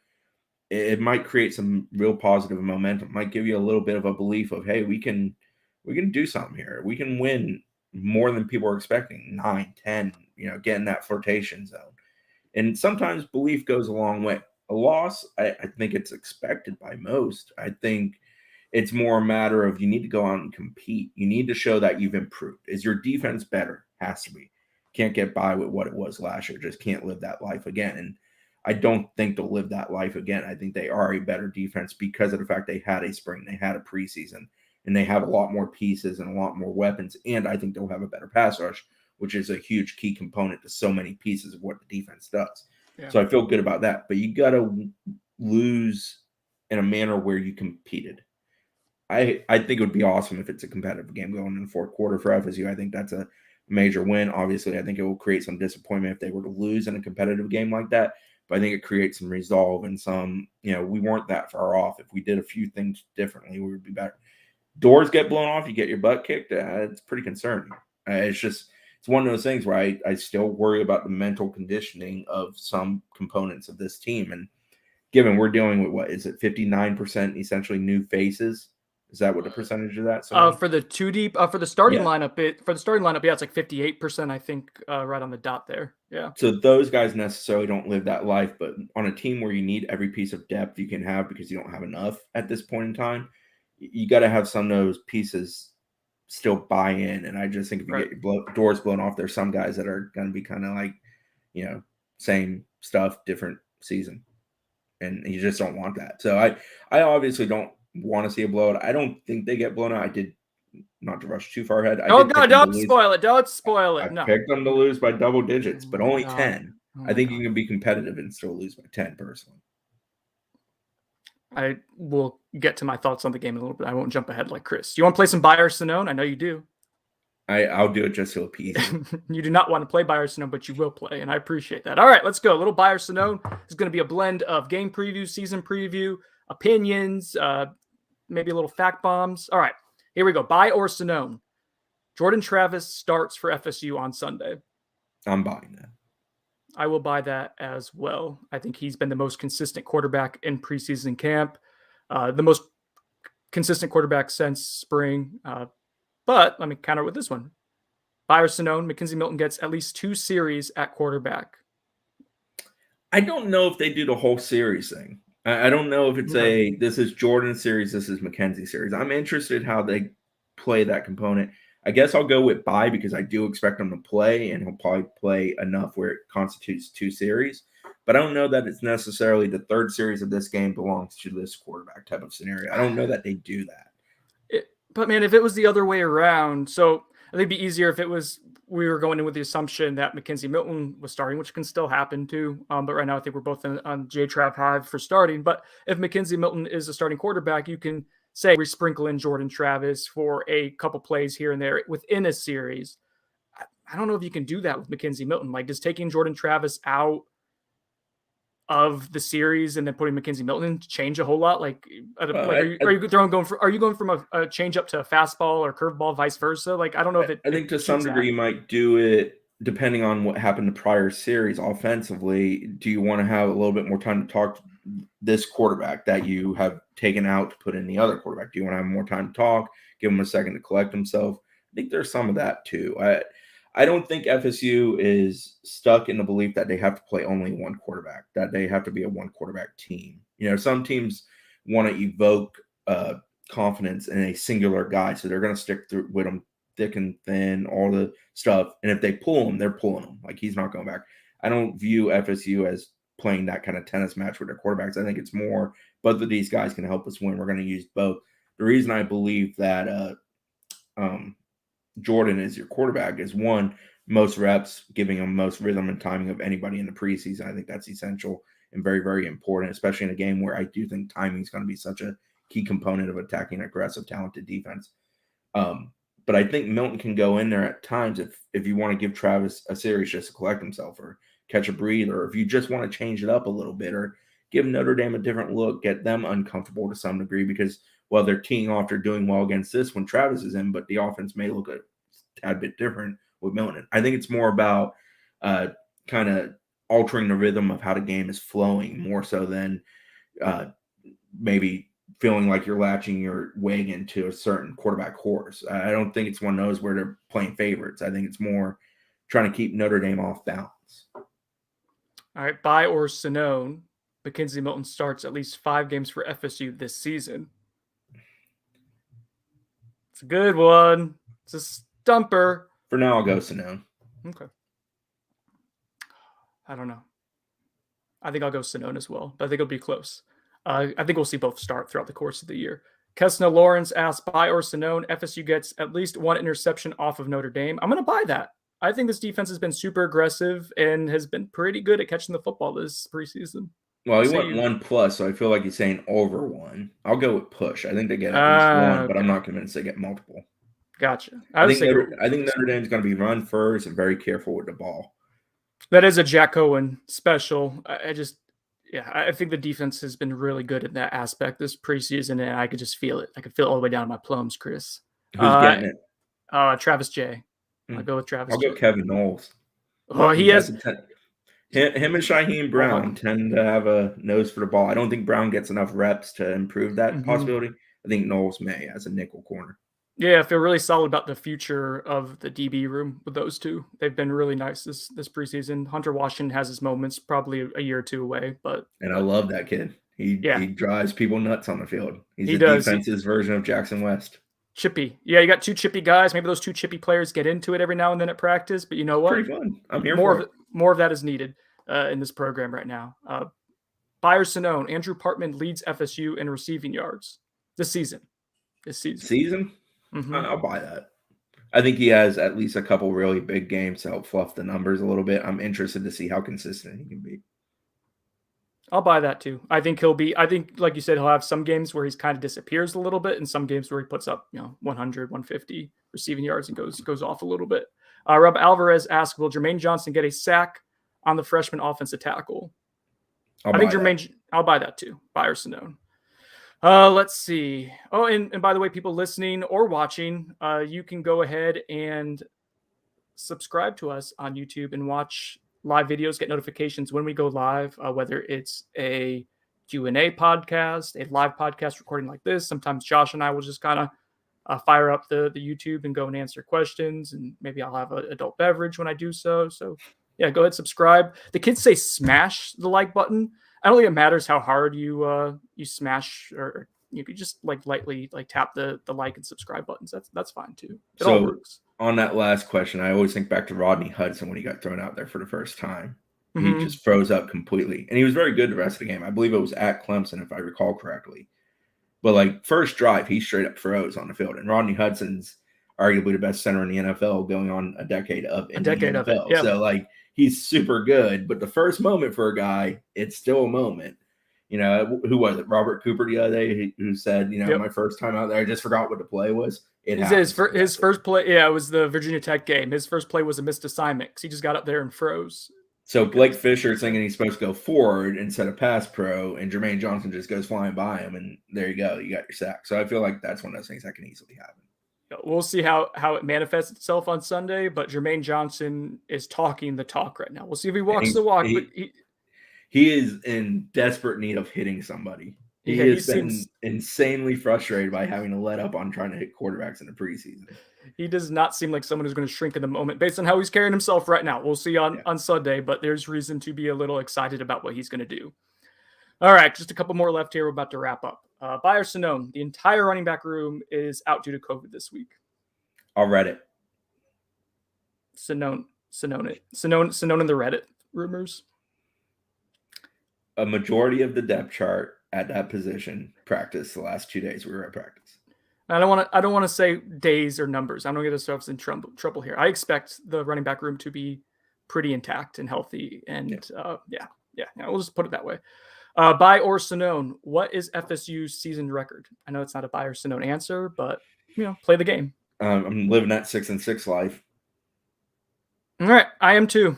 it might create some real positive momentum. It might give you a little bit of a belief of, hey, we can do something here. We can win more than people are expecting, 9, 10, get in that flirtation zone. And sometimes belief goes a long way. A loss, I think it's expected by most. I think it's more a matter of you need to go out and compete. You need to show that you've improved. Is your defense better? Has to be. Can't get by with what it was last year. Just can't live that life again. And I don't think they'll live that life again. I think they are a better defense because of the fact they had a spring, they had a preseason, and they have a lot more pieces and a lot more weapons. And I think they'll have a better pass rush, which is a huge key component to so many pieces of what the defense does. Yeah. So I feel good about that. But you got to lose in a manner where you competed. I think it would be awesome if it's a competitive game going in the fourth quarter for FSU. I think that's a major win. Obviously, I think it will create some disappointment if they were to lose in a competitive game like that. But I think it creates some resolve and some, we weren't that far off. If we did a few things differently, we would be better. Doors get blown off, you get your butt kicked. It's pretty concerning. It's one of those things where I still worry about the mental conditioning of some components of this team. And given we're dealing with, what is it, 59% essentially new faces? Is that what the percentage of that? For the two deep, for the starting lineup, it's like 58%, I think, right on the dot there. Yeah. So those guys necessarily don't live that life, but on a team where you need every piece of depth you can have because you don't have enough at this point in time, you got to have some of those pieces still buy in. And I just think if you get your doors blown off, there's some guys that are going to be kind of like, same stuff, different season. And you just don't want that. So I obviously don't want to see a blowout. I don't think they get blown out. I did, not to rush too far ahead. Don't spoil it. Don't spoil it. I picked them to lose by double digits, but only 10. I think you can be competitive and still lose by 10 personally. I will get to my thoughts on the game in a little bit. I won't jump ahead like Chris. Do you want to play some Buyer Sonnone? I know you do. I'll do it just to appease you. You do not want to play Buyer Sonnone, but you will play, and I appreciate that. All right, let's go. A little Buyer Sonnone is going to be a blend of game preview, season preview, opinions, maybe a little fact bombs. All right, here we go. Buy or Sonnone. Jordan Travis starts for FSU on Sunday. I'm buying that. I will buy that as well. I think he's been the most consistent quarterback in preseason camp, the most consistent quarterback since spring. But let me counter with this one. Buy or Sonnone, McKenzie Milton gets at least 2 series at quarterback. I don't know if they do the whole series thing. I don't know if it's Okay. this is Jordan series, this is Mackenzie series. I'm interested how they play that component. I guess I'll go with bye because I do expect him to play, and he'll probably play enough where it constitutes 2 series. But I don't know that it's necessarily the 3rd series of this game belongs to this quarterback type of scenario. I don't know that they do that. But man, if it was the other way around, so I think it'd be easier if it was we were going in with the assumption that Mackenzie Milton was starting, which can still happen too. But right now, I think we're both on J-Trap Hive for starting. But if Mackenzie Milton is a starting quarterback, you can say we sprinkle in Jordan Travis for a couple plays here and there within a series. I don't know if you can do that with Mackenzie Milton. Like, does taking Jordan Travis out of the series and then putting Mackenzie Milton in change a whole lot? Like, are you going from a change up to a fastball or curveball, vice versa? Like, I don't know if I think to some degree you might do it depending on what happened the prior series offensively. Do you want to have a little bit more time to talk to this quarterback that you have taken out to put in the other quarterback? Do you want to have more time to talk, give him a second to collect himself? I think there's some of that too. I don't think FSU is stuck in the belief that they have to play only one quarterback, that they have to be a one quarterback team. You know, some teams want to evoke confidence in a singular guy, so they're going to stick through with him thick and thin, all the stuff. And if they pull him, they're pulling him. Like, he's not going back. I don't view FSU as playing that kind of tennis match with their quarterbacks. I think it's more both of these guys can help us win. We're going to use both. The reason I believe that Jordan is your quarterback is, one, most reps, giving him most rhythm and timing of anybody in the preseason. I think that's essential and very, very important, especially in a game where I do think timing is going to be such a key component of attacking aggressive, talented defense. But I think Milton can go in there at times if you want to give Travis a series just to collect himself or catch a breather, or if you just want to change it up a little bit or give Notre Dame a different look, get them uncomfortable to some degree because, well, they're teeing off, they're doing well against this when Travis is in, but the offense may look a tad bit different with Milton. I think it's more about kind of altering the rhythm of how the game is flowing more so than maybe feeling like you're latching your wagon to a certain quarterback horse. I don't think it's one of those where they're playing favorites. I think it's more trying to keep Notre Dame off balance. All right, bye or Sonnone, Mackenzie Milton starts at least 5 games for FSU this season. It's a good one. It's a stumper. For now, I'll go Sonnone. Okay. I don't know. I think I'll go Sonnone as well, but I think it'll be close. I think we'll see both start throughout the course of the year. Kesna Lawrence asks, bye or Sonnone, FSU gets at least 1 interception off of Notre Dame. I'm going to buy that. I think this defense has been super aggressive and has been pretty good at catching the football this preseason. Well, he went 1+, so I feel like he's saying over 1. I'll go with push. I think they get at least 1, okay, but I'm not convinced they get multiple. Gotcha. I think Notre Dame's going to be run first and very careful with the ball. That is a Jack Cohen special. I think the defense has been really good in that aspect this preseason, and I could just feel it. I could feel it all the way down to my plums, Chris. Who's getting it? Travis J. I'll go with Travis J. I'll go Kevin Knowles. Oh, he has... Him and Shaheem Brown tend to have a nose for the ball. I don't think Brown gets enough reps to improve that possibility. I think Knowles may as a nickel corner. Yeah, I feel really solid about the future of the DB room with those two. They've been really nice this preseason. Hunter Washington has his moments, probably a year or two away. And I love that kid. He drives people nuts on the field. He does. Defense's version of Jackson West. Chippy. Yeah, you got 2 chippy guys. Maybe those 2 chippy players get into it every now and then at practice. But you know what? Pretty fun. I'm here more for it. More of that is needed in this program right now. Buyer Sonnone, Andrew Partman leads FSU in receiving yards this season. Season? I'll buy that. I think he has at least a couple really big games to help fluff the numbers a little bit. I'm interested to see how consistent he can be. I'll buy that too. I think like you said, he'll have some games where he's kind of disappears a little bit and some games where he puts up, 100, 150 receiving yards and goes off a little bit. Rob Alvarez asks, will Jermaine Johnson get a sack on the freshman offensive tackle? I'll buy that too. Buyer Sonnone. Let's see. Oh, and by the way, people listening or watching, you can go ahead and subscribe to us on YouTube and watch live videos, get notifications when we go live, whether it's a Q&A podcast, a live podcast recording like this. Sometimes Josh and I will just kind of fire up the YouTube and go and answer questions, and maybe I'll have an adult beverage when I do so. So yeah, go ahead, subscribe. The kids say smash the like button. I don't think it matters how hard you smash, or you could just like lightly like tap the like and subscribe buttons. That's fine too. It all works. On that last question, I always think back to Rodney Hudson when he got thrown out there for the first time. He Mm-hmm. just froze up completely. And he was very good the rest of the game. I believe it was at Clemson, if I recall correctly. But like first drive, he straight up froze on the field. And Rodney Hudson's arguably the best center in the NFL, going on a decade of the NFL. Yeah. So like he's super good. But the first moment for a guy, it's still a moment. You know, who was it? Robert Cooper the other day who said, you know, my first time out there, I just forgot what the play was. His first play, it was the Virginia Tech game. His first play was a missed assignment because he just got up there and froze. So Blake Fisher's thinking he's supposed to go forward instead of pass pro, and Jermaine Johnson just goes flying by him, and there you go. You got your sack. So I feel like that's one of those things that can easily happen. We'll see how it manifests itself on Sunday, but Jermaine Johnson is talking the talk right now. We'll see if he walks the walk. He is in desperate need of hitting somebody. He has been insanely frustrated by having to let up on trying to hit quarterbacks in the preseason. He does not seem like someone who's going to shrink in the moment based on how he's carrying himself right now. We'll see on Sunday, but there's reason to be a little excited about what he's going to do. All right, just a couple more left here. We're about to wrap up. Buyer Sonnone, the entire running back room is out due to COVID this week. I'll Reddit. Sonnone in the Reddit rumors. A majority of the depth chart at that position practice the last 2 days we were at practice. I don't want to say days or numbers. I don't get ourselves in trouble here. I expect the running back room to be pretty intact and healthy. And we'll just put it that way. Buy or Sonnone, what is FSU's season record? I know it's not a buy or Sonnone answer, but play the game. I'm living that 6-6 life. All right, I am too.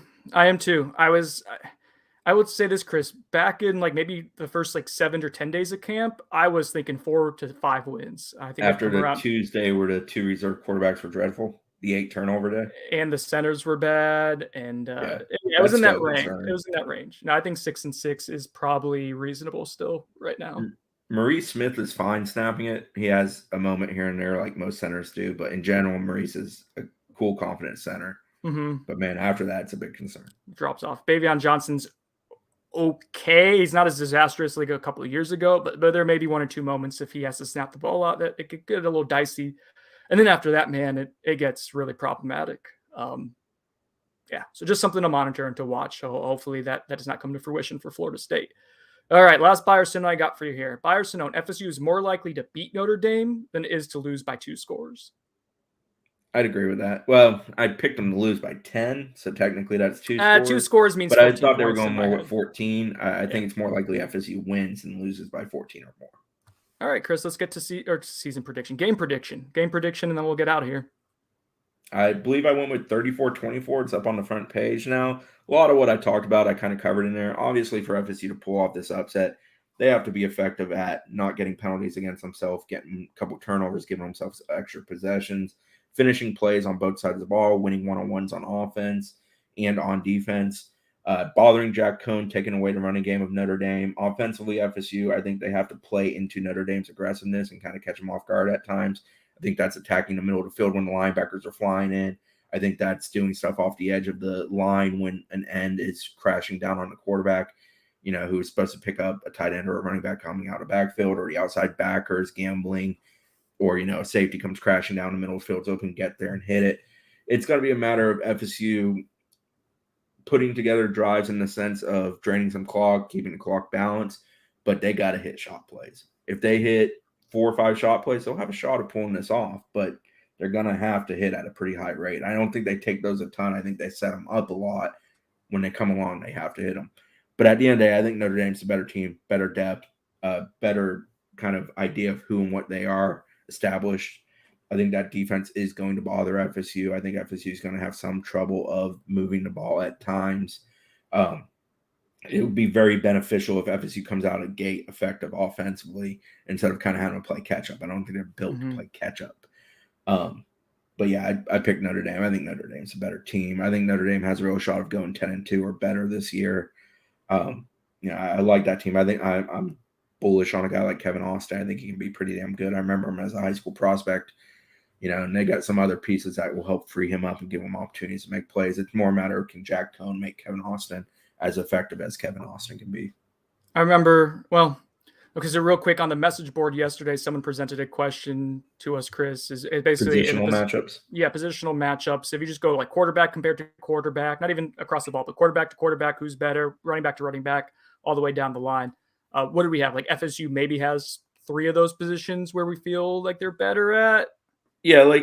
I would say this, Chris, back in like maybe the first like 7 or 10 days of camp, I was thinking 4 to 5 wins. I think after the Tuesday where the 2 reserve quarterbacks were dreadful, the 8 turnover day, and the centers were bad, and it was in that range. It was in that range. Now I think 6-6 is probably reasonable still right now. Maurice Smith is fine snapping it. He has a moment here and there like most centers do, but in general, Maurice is a cool, confident center. Mm-hmm. But man, after that, it's a big concern. Drops off. Bavion Johnson's okay. He's not as disastrous like a couple of years ago, but there may be 1 or 2 moments if he has to snap the ball out that it could get a little dicey. And then after that, man, it gets really problematic. So just something to monitor and to watch. So hopefully that does not come to fruition for Florida State. All right, last buyer Sonnone I got for you here. Buyer Sonnone, FSU is more likely to beat Notre Dame than it is to lose by 2 scores. I'd agree with that. Well, I picked them to lose by 10, so technically that's 2 scores. 2 scores means but I thought they were going more with 14. I think it's more likely FSU wins and loses by 14 or more. All right, Chris, let's get to season prediction. Game prediction, and then we'll get out of here. I believe I went with 34-24. It's up on the front page now. A lot of what I talked about, I kind of covered in there. Obviously, for FSU to pull off this upset, they have to be effective at not getting penalties against themselves, getting a couple turnovers, giving themselves extra possessions, finishing plays on both sides of the ball, winning one-on-ones on offense and on defense, bothering Jack Cohen, taking away the running game of Notre Dame. Offensively, FSU, I think they have to play into Notre Dame's aggressiveness and kind of catch them off guard at times. I think that's attacking the middle of the field when the linebackers are flying in. I think that's doing stuff off the edge of the line when an end is crashing down on the quarterback, who is supposed to pick up a tight end or a running back coming out of backfield, or the outside backer is gambling, or, a safety comes crashing down the middle of the field's open, get there and hit it. It's going to be a matter of FSU putting together drives in the sense of draining some clock, keeping the clock balanced, but they got to hit shot plays. If they hit 4 or 5 shot plays, they'll have a shot of pulling this off, but they're going to have to hit at a pretty high rate. I don't think they take those a ton. I think they set them up a lot. When they come along, they have to hit them. But at the end of the day, I think Notre Dame's a better team, better depth, better kind of idea of who and what they are established. I think that defense is going to bother FSU. I think FSU is going to have some trouble of moving the ball at times. It would be very beneficial if FSU comes out of gate effective offensively instead of kind of having to play catch up. I don't think they're built to play catch up. But yeah, I picked Notre Dame. I think Notre Dame's a better team. I think Notre Dame has a real shot of going 10-2 or better this year. I like that team. I think I'm bullish on a guy like Kevin Austin. I think he can be pretty damn good. I remember him as a high school prospect, and they got some other pieces that will help free him up and give him opportunities to make plays. It's more a matter of can Jack Cohen make Kevin Austin as effective as Kevin Austin can be. I remember, well, okay, so real quick on the message board yesterday, someone presented a question to us, Chris, is basically Positional matchups. Yeah, positional matchups. If you just go like quarterback compared to quarterback, not even across the ball, but quarterback to quarterback, who's better, running back to running back, all the way down the line. What do we have? Like FSU maybe has 3 of those positions where we feel like they're better at. Yeah, like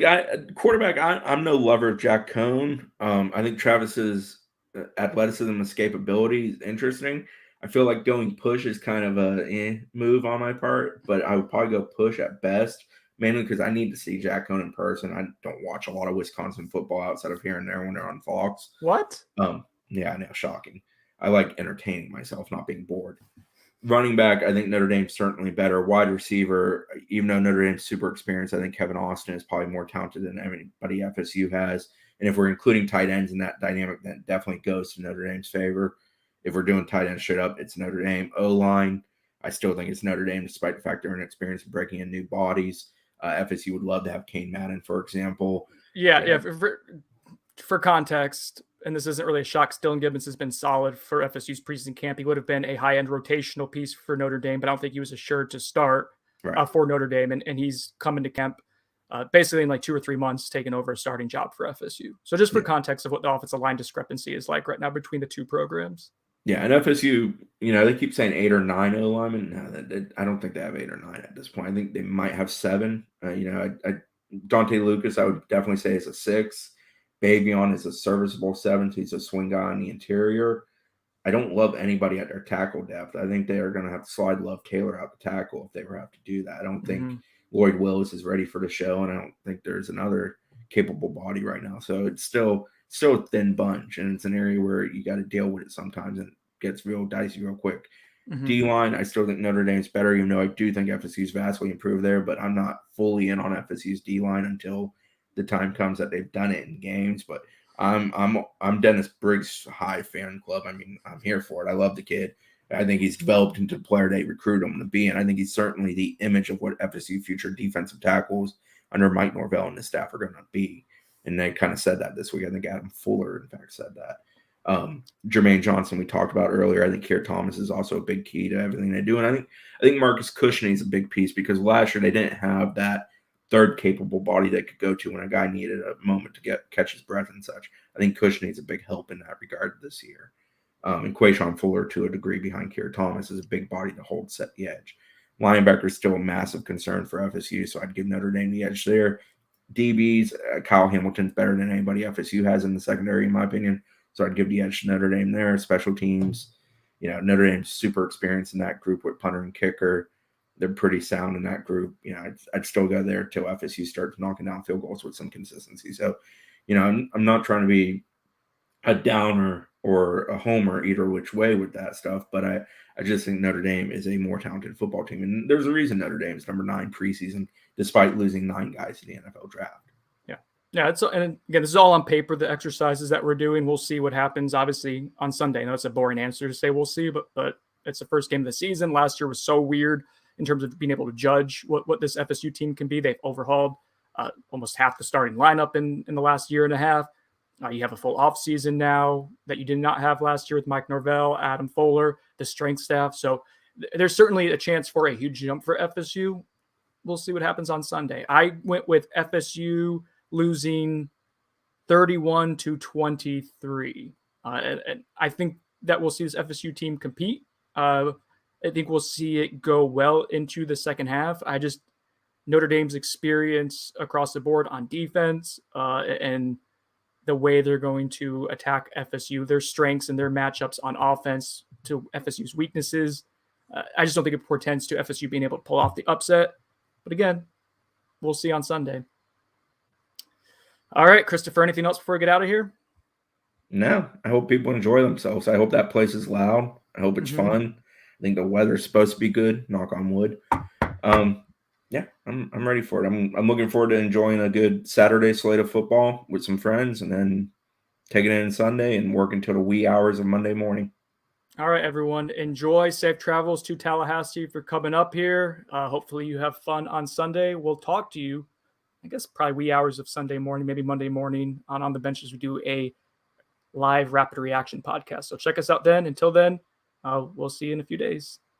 quarterback. I'm no lover of Jack Cohen. I think Travis's athleticism, escapability is interesting. I feel like going push is kind of a move on my part, but I would probably go push at best, mainly because I need to see Jack Cohen in person. I don't watch a lot of Wisconsin football outside of here and there when they're on Fox. What? Yeah, I know, shocking. I like entertaining myself, not being bored. Running back, I think Notre Dame's certainly better. Wide receiver, even though Notre Dame's super experienced, I think Kevin Austin is probably more talented than anybody FSU has. And if we're including tight ends in that dynamic, then it definitely goes to Notre Dame's favor. If we're doing tight end straight up, it's Notre Dame. O-line, I still think it's Notre Dame, despite the fact they're inexperienced in breaking in new bodies. FSU would love to have Kane Madden, for example. Yeah. For context, and this isn't really a shock, Dylan Gibbons has been solid for FSU's preseason camp. He would have been a high-end rotational piece for Notre Dame, but I don't think he was assured to start for Notre Dame, and he's coming to camp basically in like 2 or 3 months, taking over a starting job for FSU. So just for context of what the offensive line discrepancy is like right now between the two programs. Yeah, and FSU, they keep saying 8 or 9 O linemen. No, I don't think they have 8 or 9 at this point. I think they might have 7. Dante Lucas, I would definitely say is a 6. Bavion is a serviceable 7. He's a swing guy on the interior. I don't love anybody at their tackle depth. I think they are going to have to slide Love Taylor out the tackle if they ever have to do that. I don't think Lloyd Willis is ready for the show, and I don't think there's another capable body right now. So it's still a thin bunch, and it's an area where you got to deal with it sometimes, and it gets real dicey real quick. D-line, I still think Notre Dame's better, even though I do think FSU's vastly improved there, but I'm not fully in on FSU's D-line until the time comes that they've done it in games. But I'm Dennis Briggs' high fan club. I mean, I'm here for it. I love the kid. I think he's developed into the player they recruited him to be, and I think he's certainly the image of what FSU future defensive tackles under Mike Norvell and his staff are going to be. And they kind of said that this week. I think Adam Fuller, in fact, said that. Jermaine Johnson, we talked about earlier. I think Keir Thomas is also a big key to everything they do. And I think Marcus Cushing is a big piece because last year they didn't have that third capable body they could go to when a guy needed a moment to catch his breath and such. I think Cushing is a big help in that regard this year. And Quayshawn Fuller, to a degree, behind Keir Thomas, is a big body to hold set the edge. Linebacker is still a massive concern for FSU, so I'd give Notre Dame the edge there. DBs, Kyle Hamilton's better than anybody FSU has in the secondary, in my opinion. So I'd give the edge to Notre Dame there. Special teams, Notre Dame's super experienced in that group with punter and kicker. They're pretty sound in that group. I'd still go there till FSU starts knocking down field goals with some consistency. So, I'm not trying to be a downer or a homer either which way with that stuff, but I just think Notre Dame is a more talented football team. And there's a reason Notre Dame is number 9 preseason, despite losing 9 guys in the NFL draft. Yeah, and again, this is all on paper, the exercises that we're doing. We'll see what happens, obviously, on Sunday. I know it's a boring answer to say we'll see, but it's the first game of the season. Last year was so weird in terms of being able to judge what this FSU team can be. They've overhauled almost half the starting lineup in the last year and a half. You have a full offseason now that you did not have last year with Mike Norvell, Adam Fuller, the strength staff. So there's certainly a chance for a huge jump for FSU. We'll see what happens on Sunday. I went with FSU losing 31-23. And I think that we'll see this FSU team compete. I think we'll see it go well into the second half. Notre Dame's experience across the board on defense and the way they're going to attack FSU, their strengths and their matchups on offense to FSU's weaknesses. I just don't think it portends to FSU being able to pull off the upset. But again, we'll see on Sunday. All right, Christopher, anything else before we get out of here? No, I hope people enjoy themselves. I hope that place is loud. I hope it's fun. I think the weather's supposed to be good, knock on wood. Yeah, I'm ready for it. I'm looking forward to enjoying a good Saturday slate of football with some friends and then taking it in Sunday and work until the wee hours of Monday morning. All right, everyone. Enjoy. Safe travels to Tallahassee for coming up here. Hopefully you have fun on Sunday. We'll talk to you, I guess, probably wee hours of Sunday morning, maybe Monday morning on the benches. We do a live rapid reaction podcast. So check us out then. Until then, We'll see you in a few days.